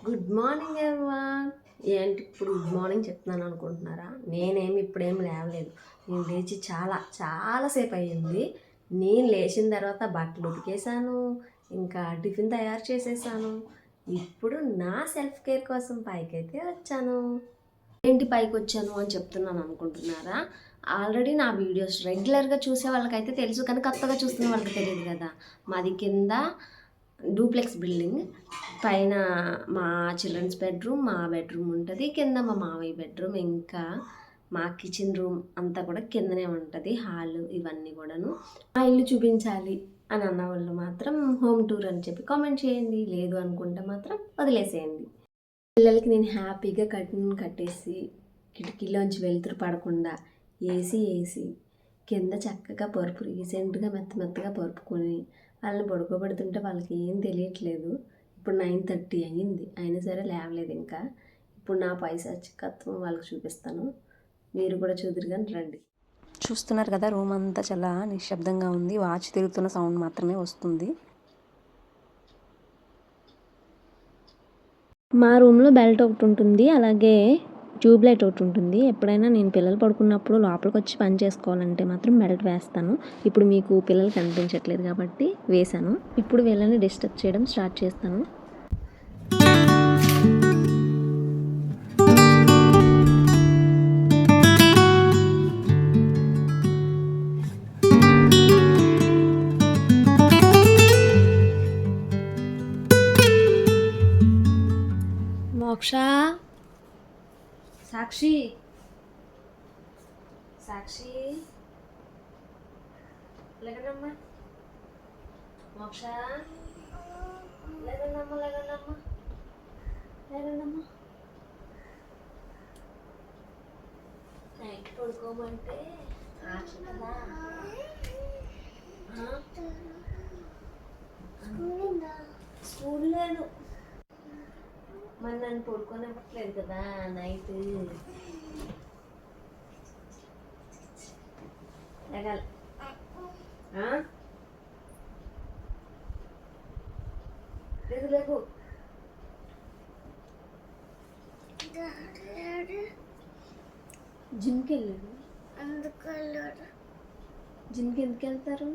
Good morning everyone. ఏంటి ఇప్పుడు good morning చెప్తున్నాను అనుకుంటున్నారా? నేనేమి ఇప్పుడేమి లేవలేదు. నేను లేచి చాలాసేపు అయ్యింది. నేను లేచిన తర్వాత బట్టలు ఉతికేసాను, ఇంకా టిఫిన్ తయారు చేసేసాను. ఇప్పుడు నా సెల్ఫ్ కేర్ కోసం పైకైతే వచ్చాను. ఏంటి పైకి వచ్చాను అని చెప్తున్నాను అనుకుంటున్నారా? ఆల్రెడీ నా వీడియోస్ రెగ్యులర్గా చూసే వాళ్ళకైతే తెలుసు, కానీ కొత్తగా చూస్తున్న వాళ్ళకి తెలియదు కదా. మాది కింద డూప్లెక్స్ బిల్డింగ్, పైన మా చిల్డ్రన్స్ బెడ్రూమ్, మా బెడ్రూమ్ ఉంటుంది, కింద మా మావయ్య బెడ్రూమ్, ఇంకా మా కిచెన్ రూమ్ అంతా కూడా కిందనే ఉంటుంది. హాల్ ఇవన్నీ కూడాను. మా ఇల్లు చూపించాలి అని అన్న వాళ్ళు మాత్రం హోమ్ టూర్ అని చెప్పి కామెంట్ చేయండి, లేదు అనుకుంటే మాత్రం వదిలేసేయండి. పిల్లలకి నేను హ్యాపీగా కట్టేసి కిటికీలోంచి వెలుతురు పడకుండా ఏసీ కింద చక్కగా పరుపు రీసెంట్గా మెత్తగా పరుపుకొని వాళ్ళని పడుకోబెడుతుంటే వాళ్ళకి ఏం తెలియట్లేదు. ఇప్పుడు 9:30 అయ్యింది, అయినా సరే లేవలేదు ఇంకా. ఇప్పుడు నా పైశాచికత్వం వాళ్ళకి చూపిస్తాను, మీరు కూడా చూదురు కానీ రండి. చూస్తున్నారు కదా, రూమ్ అంతా చాలా నిశ్శబ్దంగా ఉంది. వాచ్ తిరుగుతున్న సౌండ్ మాత్రమే వస్తుంది. మా రూమ్లో బెల్ట్ ఒకటి ఉంటుంది, అలాగే ట్యూబ్ లైట్ ఒకటి ఉంటుంది. ఎప్పుడైనా నేను పిల్లలు పడుకున్నప్పుడు లోపలికి వచ్చి పని చేసుకోవాలంటే మాత్రం బెల్ట్ వేస్తాను. ఇప్పుడు మీకు పిల్లలు కనిపించట్లేదు కాబట్టి వేశాను. ఇప్పుడు వీళ్ళని డిస్టర్బ్ చేయడం స్టార్ట్ చేస్తాను. మోక్ష, సాక్షి, లేకనమ్మా. మోక్ష, లేకనమ్మా. నైట్ పడుకోమంటే కదా. స్కూల్ లేదు, మరి నన్ను పడుకోనివ్వట్లేదు కదా నైట్. లేగాలి లేకు. జిమ్కి వెళ్ళాడు. జిమ్కి ఎందుకు వెళ్తారు?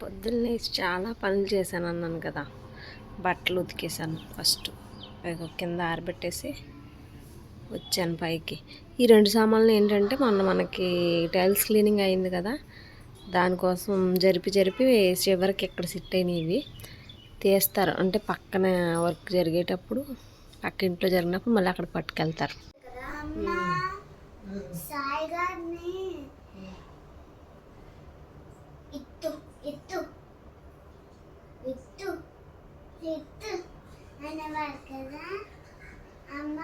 పొద్దున్నే చాలా పనులు చేశాను అన్నాను కదా. బట్టలు ఉతికేసాను ఫస్ట్, కింద ఆరబెట్టేసి వచ్చాను పైకి. ఈ 2 సామాన్లు ఏంటంటే మనకి టైల్స్ క్లీనింగ్ అయింది కదా, దానికోసం జరిపి చివరికి ఎక్కడ సిట్ అయినాయి ఇవి తీస్తారు. అంటే పక్కన వర్క్ జరిగేటప్పుడు, పక్క ఇంట్లో జరిగినప్పుడు మళ్ళీ అక్కడ పట్టుకెళ్తారు. అనేవారు కదా అమ్మ.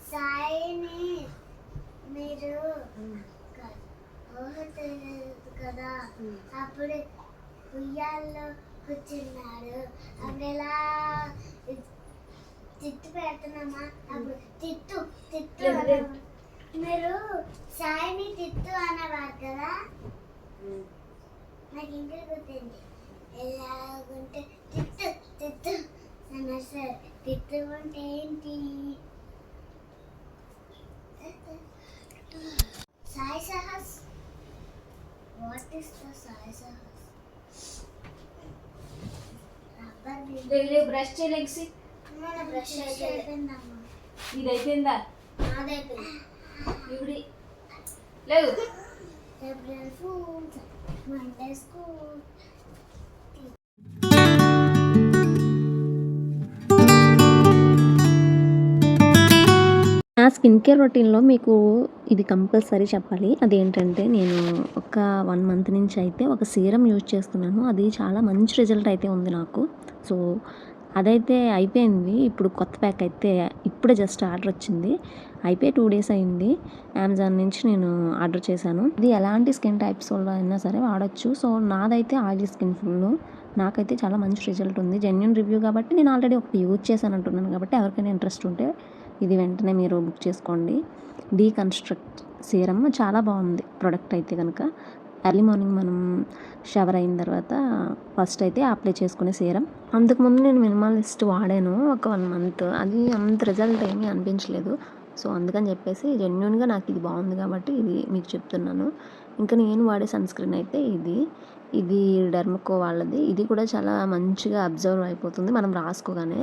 సాయిని మీరు ఊహ తెలియదు కదా, అప్పుడు ఉయ్యాల్లో కూర్చున్నాడు. అప్పుడు ఎలా తిట్టు పెడుతున్నామా, అప్పుడు తిట్టు మీరు సాయిని తిట్టు అనేవారు కదా. నాకు ఇంకా గుర్తుంది. ఎలాగుంటే తిట్టు అన్నా సార్. తిట్టు అంటే ఏంటి? సాయి సహస్. వాట్ ఇస్ ద సాయి సహస్? బ్రష్ చేయలేసి బ్రష్ అయిపోయిందమ్మా. ఇది అయిపోయిందా? అదైపోయింది. ఇప్పుడు లేదు. April fools, Monday school. నా స్కిన్ కేర్ రొటీన్లో మీకు ఇది కంపల్సరీ చెప్పాలి. అదేంటంటే, నేను ఒక 1 మంత్ నుంచి అయితే ఒక సీరం యూజ్ చేస్తున్నాను. అది చాలా మంచి రిజల్ట్ అయితే ఉంది నాకు. సో అదైతే అయిపోయింది. ఇప్పుడు కొత్త ప్యాక్ అయితే ఇప్పుడే జస్ట్ ఆర్డర్ వచ్చింది. అయిపోయి 2 డేస్ అయింది. అమెజాన్ నుంచి నేను ఆర్డర్ చేశాను. ఇది ఎలాంటి స్కిన్ టైప్స్ వల్ల అయినా సరే వాడచ్చు. సో నాదైతే ఆయిలీ స్కిన్ ఫుల్, నాకైతే చాలా మంచి రిజల్ట్ ఉంది. జెన్యూన్ రివ్యూ కాబట్టి నేను ఆల్రెడీ ఒకటి యూజ్ చేశాను అంటున్నాను కాబట్టి ఎవరికైనా ఇంట్రెస్ట్ ఉంటే ఇది వెంటనే మీరు బుక్ చేసుకోండి. డీకన్స్ట్రక్ట్ సీరం చాలా బాగుంది ప్రోడక్ట్ అయితే కనుక. ఎర్లీ మార్నింగ్ మనం షవర్ అయిన తర్వాత ఫస్ట్ అయితే అప్లై చేసుకునే సీరం. అంతకుముందు నేను మినిమలిస్ట్ వాడాను ఒక 1 మంత్. అది అంత రిజల్ట్ ఏమీ అనిపించలేదు. సో అందుకని చెప్పేసి జెన్యూన్గా నాకు ఇది బాగుంది కాబట్టి ఇది మీకు చెప్తున్నాను. ఇంకా నేను వాడే సన్ స్క్రీన్ అయితే ఇది డెర్మకో వాళ్ళది. ఇది కూడా చాలా మంచిగా అబ్జర్వ్ అయిపోతుంది మనం రాసుకోగానే.